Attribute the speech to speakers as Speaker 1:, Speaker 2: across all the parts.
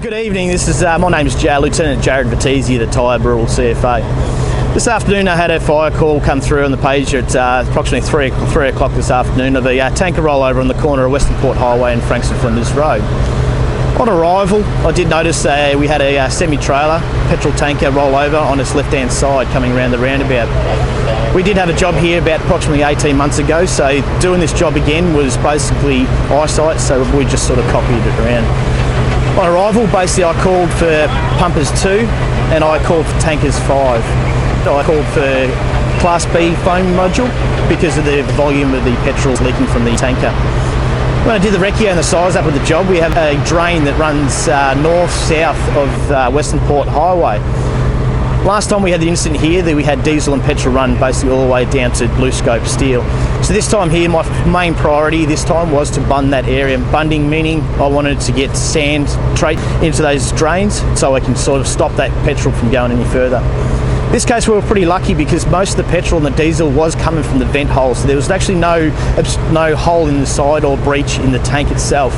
Speaker 1: Good evening, my name is Lieutenant Jared Battizi, the Tyre Rural CFA. This afternoon I had a fire call come through on the pager at approximately 3 o'clock this afternoon of a tanker rollover on the corner of Western Port Highway and Frankston Flinders Road. On arrival, I did notice we had a semi-trailer petrol tanker rollover on its left-hand side coming around the roundabout. We did have a job here about approximately 18 months ago, so doing this job again was basically eyesight, so we just sort of copied it around. On arrival, basically I called for pumpers 2 and I called for tankers 5. I called for Class B foam module because of the volume of the petrol leaking from the tanker. When I did the recce and the size up of the job, we have a drain that runs north-south of Western Port Highway. Last time we had the incident here, we had diesel and petrol run basically all the way down to BlueScope steel. So this time here, my main priority this time was to bund that area. Bunding meaning I wanted to get sand straight into those drains so I can sort of stop that petrol from going any further. In this case we were pretty lucky because most of the petrol and the diesel was coming from the vent hole, so there was actually no hole in the side or breach in the tank itself.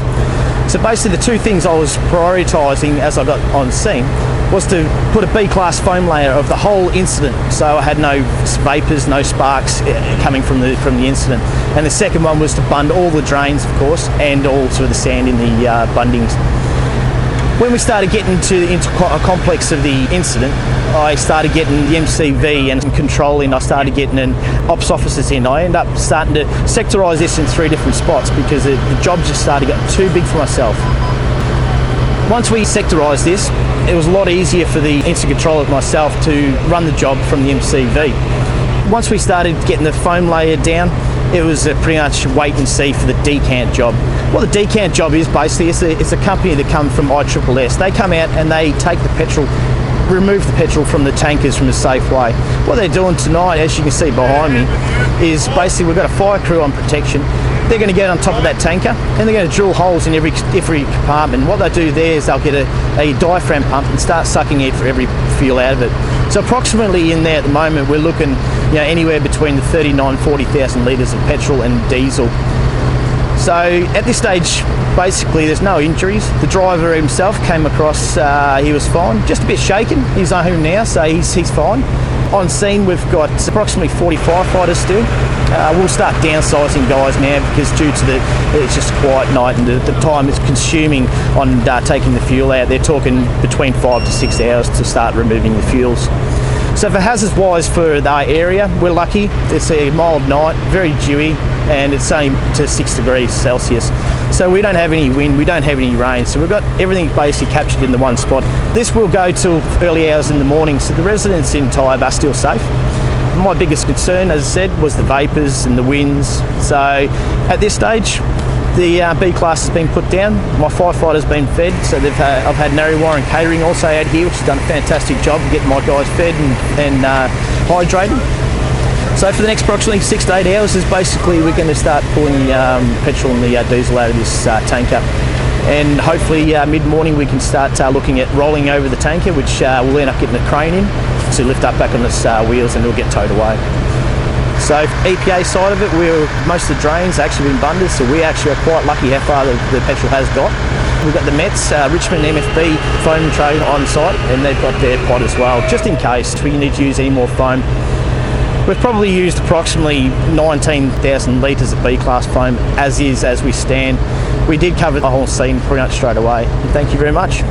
Speaker 1: So basically the two things I was prioritising as I got on scene was to put a B-class foam layer of the whole incident, so I had no vapours, no sparks coming from the incident. And the second one was to bund all the drains, of course, and also the sand in the bundings. When we started getting into a complex of the incident, I started getting the MCV and controlling. I started getting an ops officers in. I ended up starting to sectorise this in 3 different spots because the job just started getting too big for myself. Once we sectorised this, it was a lot easier for the incident controller myself to run the job from the MCV. Once we started getting the foam layer down, it was pretty much wait and see for the decant job. What the decant job is basically, it's a company that come from ISSS. They come out and they take the petrol, remove the petrol from the tankers from a safe way. What they're doing tonight, as you can see behind me, is basically we've got a fire crew on protection. They're going to get on top of that tanker and they're going to drill holes in every compartment. What they do there is they'll get a diaphragm pump and start sucking every fuel out of it. So approximately in there at the moment we're looking anywhere between the 39,000 and 40,000 litres of petrol and diesel. So at this stage basically there's no injuries. The driver himself came across, he was fine, just a bit shaken. He's home now, so he's fine. On scene we've got approximately 40 firefighters still. We'll start downsizing guys now because due to it's just a quiet night and the time it's consuming on taking the fuel out, they're talking between 5 to 6 hours to start removing the fuels. So for hazards wise for the area, we're lucky. It's a mild night, very dewy, and it's only to 6 degrees Celsius. So we don't have any wind, we don't have any rain, so we've got everything basically captured in the one spot. This will go till early hours in the morning, so the residents in Tyre are still safe. My biggest concern, as I said, was the vapours and the winds. So at this stage, the B-class has been put down, my firefighters have been fed, so I've had Narrowwarren Catering also out here, which has done a fantastic job of getting my guys fed and hydrated. So for the next approximately 6 to 8 hours is basically we're going to start pulling petrol and the diesel out of this tanker. And hopefully mid-morning we can start looking at rolling over the tanker, which we'll end up getting a crane in to lift up back on its wheels and it'll get towed away. So EPA side of it, most of the drains have actually been bunded, so we actually are quite lucky how far the petrol has got. We've got the Mets, Richmond MFB foam trade on site, and they've got their pod as well, just in case we need to use any more foam. We've probably used approximately 19,000 litres of B-class foam as we stand. We did cover the whole scene pretty much straight away. Thank you very much.